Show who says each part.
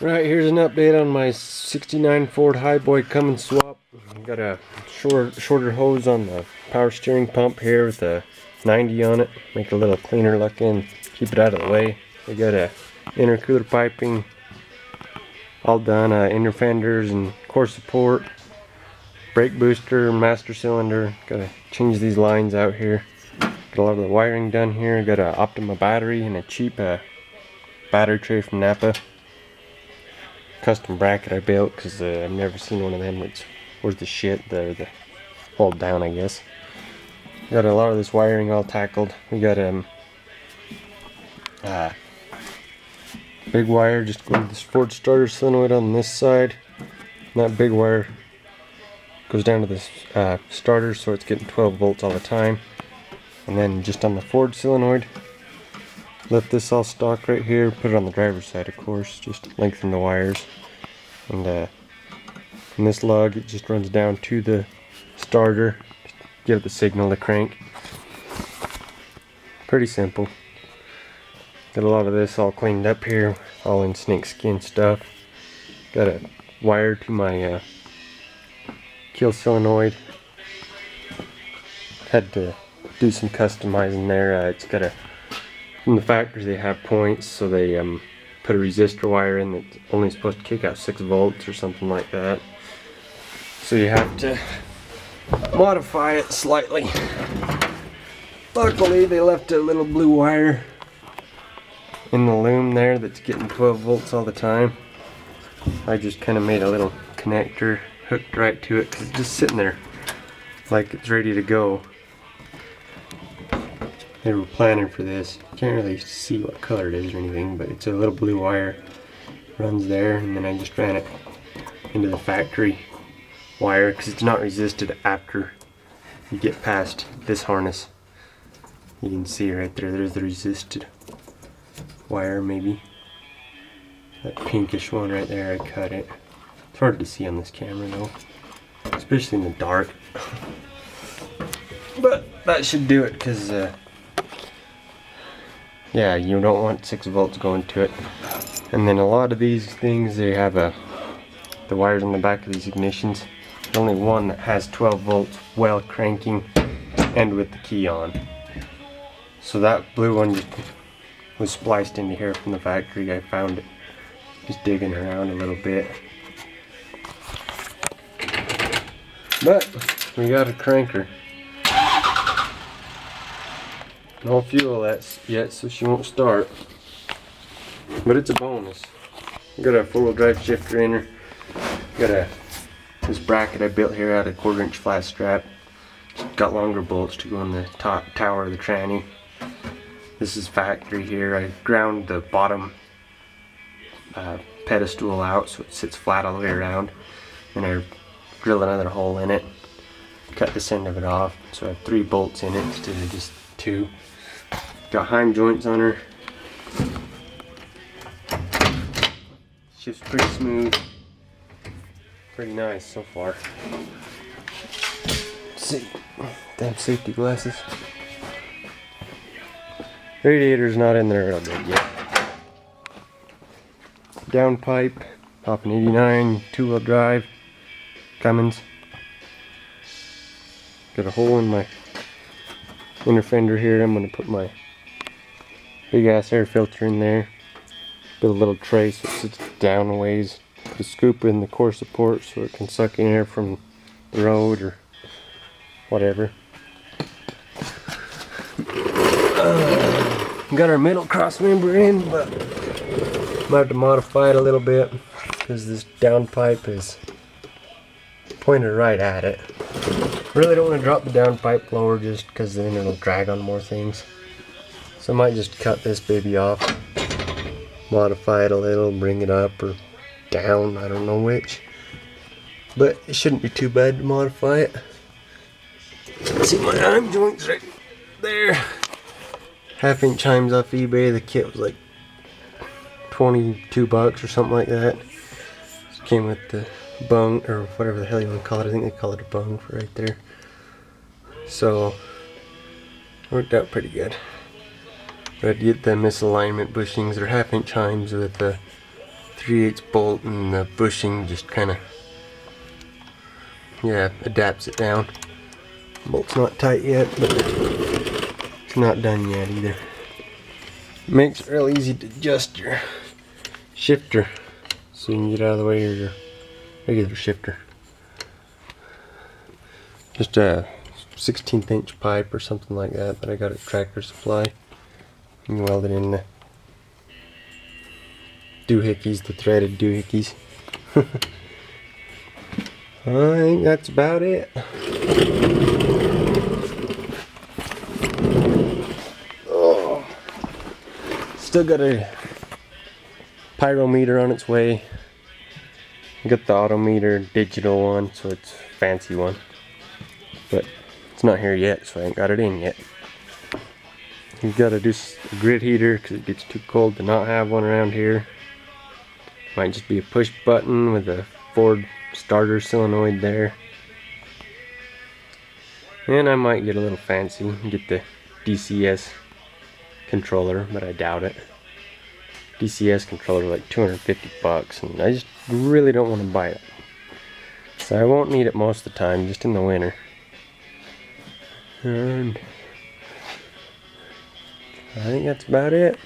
Speaker 1: Right, here's an update on my 69 Ford highboy cummins swap. I've got a shorter hose on the power steering pump here with a 90 on it. Make it a little cleaner looking, keep it out of the way. We got a intercooler piping all done, inner fenders and core support, brake booster, master cylinder. Gotta change these lines out here. Got a lot of the wiring done here. Got a Optima battery and a cheap battery tray from Napa. Custom bracket I built because I've never seen one of them. It's worth the shit. The hold down, I guess. Got a lot of this wiring all tackled. We got big wire just going to this Ford starter solenoid on this side. And that big wire goes down to this starter, so it's getting 12 volts all the time. And then just on the Ford solenoid, left this all stock right here, put it on the driver's side, of course, just lengthen the wires. And in this lug, it just runs down to the starter, give it the signal to crank. Pretty simple. Got a lot of this all cleaned up here, all in snakeskin stuff. Got a wire to my kill solenoid. Had to do some customizing there. It's got a, from the factory they have points, so they put a resistor wire in that's only supposed to kick out 6 volts or something like that. So you have to modify it slightly. Luckily they left a little blue wire in the loom there that's getting 12 volts all the time. I just kind of made a little connector hooked right to it because it's just sitting there like it's ready to go. They were planning for this. Can't really see what color it is or anything, but it's a little blue wire. Runs there, and then I just ran it into the factory wire because it's not resisted after you get past this harness. You can see right there, there's the resisted wire maybe. That pinkish one right there, I cut it. It's hard to see on this camera though, especially in the dark. But that should do it because yeah, you don't want 6 volts going to it. And then a lot of these things, they have the wires on the back of these ignitions. There's only one that has 12 volts while cranking and with the key on. So that blue one just was spliced into here from the factory. I found it just digging around a little bit. But we got a cranker. No fuel yet, so she won't start. But it's a bonus. Got a 4-wheel drive shifter in her. Got this bracket I built here out of 1/4-inch flat strap. Got longer bolts to go in the top tower of the tranny. This is factory here. I ground the bottom pedestal out so it sits flat all the way around. And I drilled another hole in it. Cut this end of it off, so I have 3 bolts in it instead of just 2. Got heim joints on her. Shifts pretty smooth. Pretty nice so far. Let's see. Damn safety glasses. Radiator's not in there real good yet. Downpipe, popping 89, 2-wheel drive, Cummins. Got a hole in my inner fender here. I'm going to put my big ass air filter in there. Build a little tray so it sits down a ways. To scoop in the core support so it can suck in air from the road or whatever. Got our middle cross member in, but I'm gonna have to modify it a little bit because this downpipe is pointed right at it. Really don't want to drop the downpipe lower just because then it'll drag on more things. So I might just cut this baby off, modify it a little, bring it up or down, I don't know which. But it shouldn't be too bad to modify it. See my heim joints right there. 1/2-inch heims off eBay. The kit was like 22 bucks or something like that. Just came with the bung, or whatever the hell you want to call it. I think they call it a bung for right there. So, worked out pretty good. But I had to get the misalignment bushings. They're 1/2-inch heims with the 3/8 bolt, and the bushing just kind of, yeah, adapts it down. Bolt's not tight yet, but it's not done yet either. Makes it real easy to adjust your shifter so you can get out of the way of your regular shifter. Just a 16th inch pipe or something like that I got at Tractor Supply. You can weld it in the doohickeys, the threaded doohickeys. I think that's about it. Oh, still got a pyrometer on its way. I got the odometer digital one, so it's a fancy one. But it's not here yet, so I ain't got it in yet. You've got to do a grid heater because it gets too cold to not have one around here. Might just be a push button with a Ford starter solenoid there. And I might get a little fancy and get the DCS controller, but I doubt it. DCS controller like 250 bucks, and I just really don't want to buy it. So I won't need it most of the time, just in the winter. And I think that's about it.